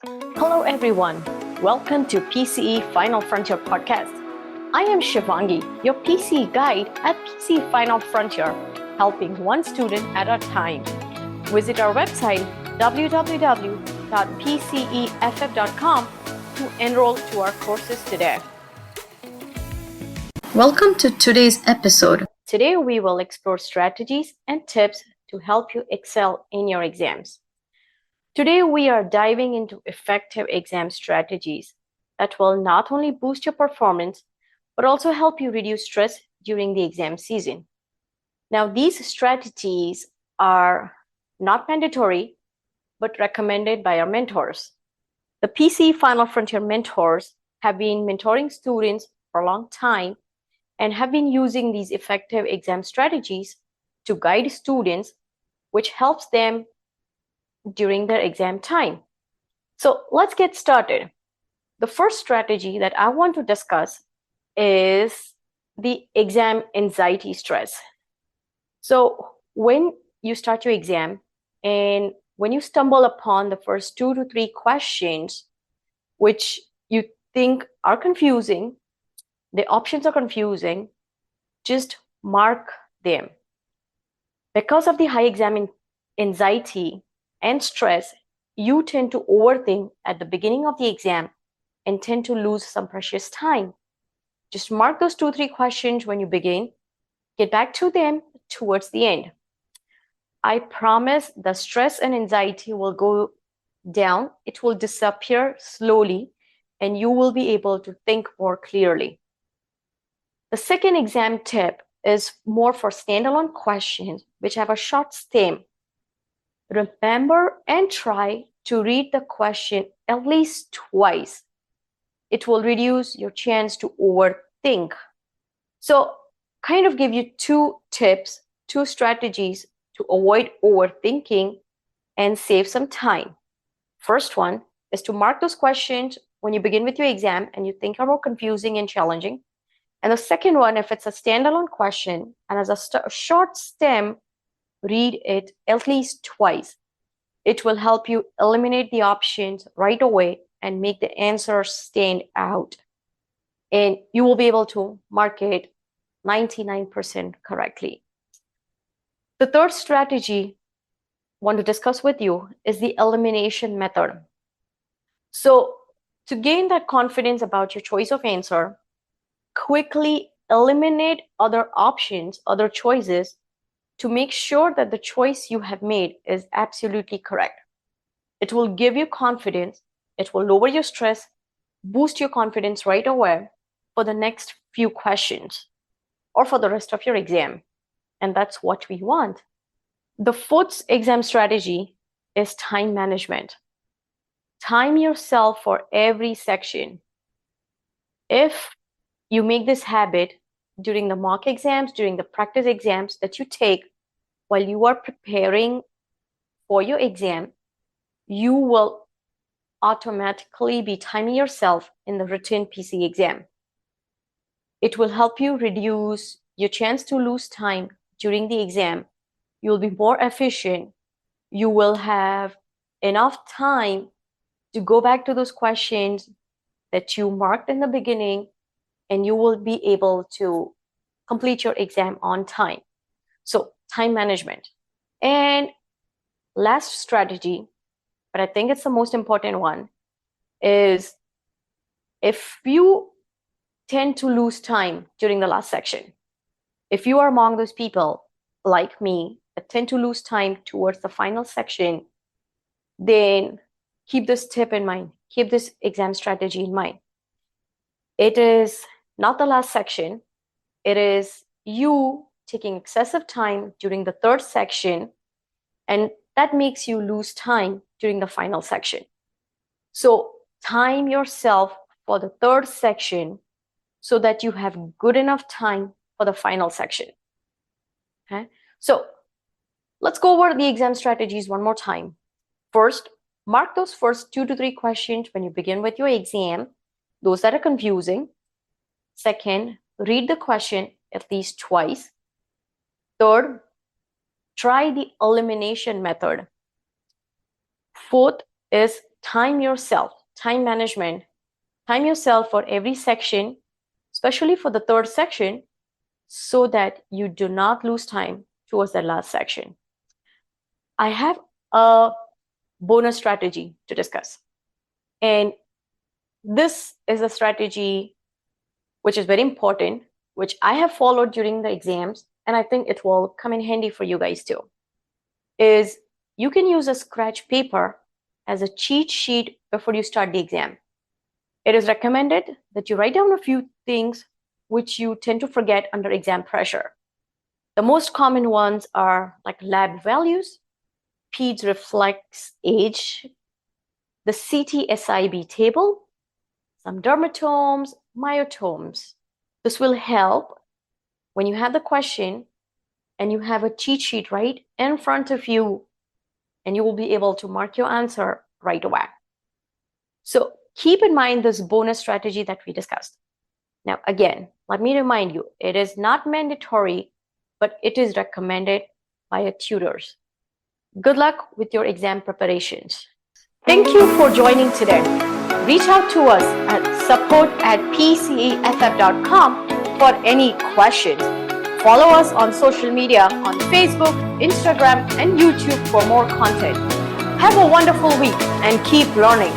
Hello, everyone. Welcome to PCE Final Frontier podcast. I am Shivangi, your PCE guide at PCE Final Frontier, helping one student at a time. Visit our website www.pceff.com to enroll to our courses today. Welcome to today's episode. Today, we will explore strategies and tips to help you excel in your exams. Today, we are diving into effective exam strategies that will not only boost your performance, but also help you reduce stress during the exam season. Now, these strategies are not mandatory, but recommended by our mentors. The PCE Final Frontier mentors have been mentoring students for a long time and have been using these effective exam strategies to guide students, which helps them during their exam time. So let's get started. The first strategy that I want to discuss is the exam anxiety stress. So when you start your exam and when you stumble upon the first 2 to 3 questions, which you think are confusing, the options are confusing, just mark them. Because of the high exam anxiety and stress, you tend to overthink at the beginning of the exam and tend to lose some precious time. Just mark those 2-3 questions when you begin. Get back to them towards the end. I promise the stress and anxiety will go down. It will disappear slowly, and you will be able to think more clearly. The second exam tip is more for standalone questions which have a short stem. Remember and try to read the question at least twice. It will reduce your chance to overthink. So, kind of give you 2 tips, 2 strategies to avoid overthinking and save some time. First one is to mark those questions when you begin with your exam and you think are more confusing and challenging. And the second one, if it's a standalone question and has a short stem, read it at least twice. It will help you eliminate the options right away and make the answer stand out. And you will be able to mark it 99% correctly. The third strategy I want to discuss with you is the elimination method. So to gain that confidence about your choice of answer, quickly eliminate other options, other choices, to make sure that the choice you have made is absolutely correct. It will give you confidence, it will lower your stress, boost your confidence right away for the next few questions or for the rest of your exam. And that's what we want. The fourth exam strategy is time management. Time yourself for every section. If you make this habit during the mock exams, during the practice exams that you take while you are preparing for your exam, you will automatically be timing yourself in the written PCE exam. It will help you reduce your chance to lose time during the exam. You'll be more efficient. You will have enough time to go back to those questions that you marked in the beginning, and you will be able to complete your exam on time. So time management. And last strategy, but I think it's the most important one, is if you tend to lose time during the last section, if you are among those people like me that tend to lose time towards the final section, then keep this tip in mind, keep this exam strategy in mind. It is not the last section, it is you taking excessive time during the third section, and that makes you lose time during the final section. So time yourself for the third section so that you have good enough time for the final section. Okay, so let's go over the exam strategies one more time. First, mark those first 2 to 3 questions when you begin with your exam, those that are confusing. Second, read the question at least twice. Third, try the elimination method. Fourth is time yourself, time management, time yourself for every section, especially for the third section, so that you do not lose time towards that last section. I have a bonus strategy to discuss. And this is a strategy which is very important, which I have followed during the exams, and I think it will come in handy for you guys too, is you can use a scratch paper as a cheat sheet before you start the exam. It is recommended that you write down a few things which you tend to forget under exam pressure. The most common ones are like lab values, PEDS reflex age, the CT-SIB table, some dermatomes, myotomes. This will help when you have the question and you have a cheat sheet right in front of you, and you will be able to mark your answer right away. So keep in mind this bonus strategy that we discussed. Now, again, let me remind you, it is not mandatory, but it is recommended by your tutors. Good luck with your exam preparations. Thank you for joining today. Reach out to us at support@pceff.com for any questions. Follow us on social media on Facebook, Instagram, and YouTube for more content. Have a wonderful week and keep learning.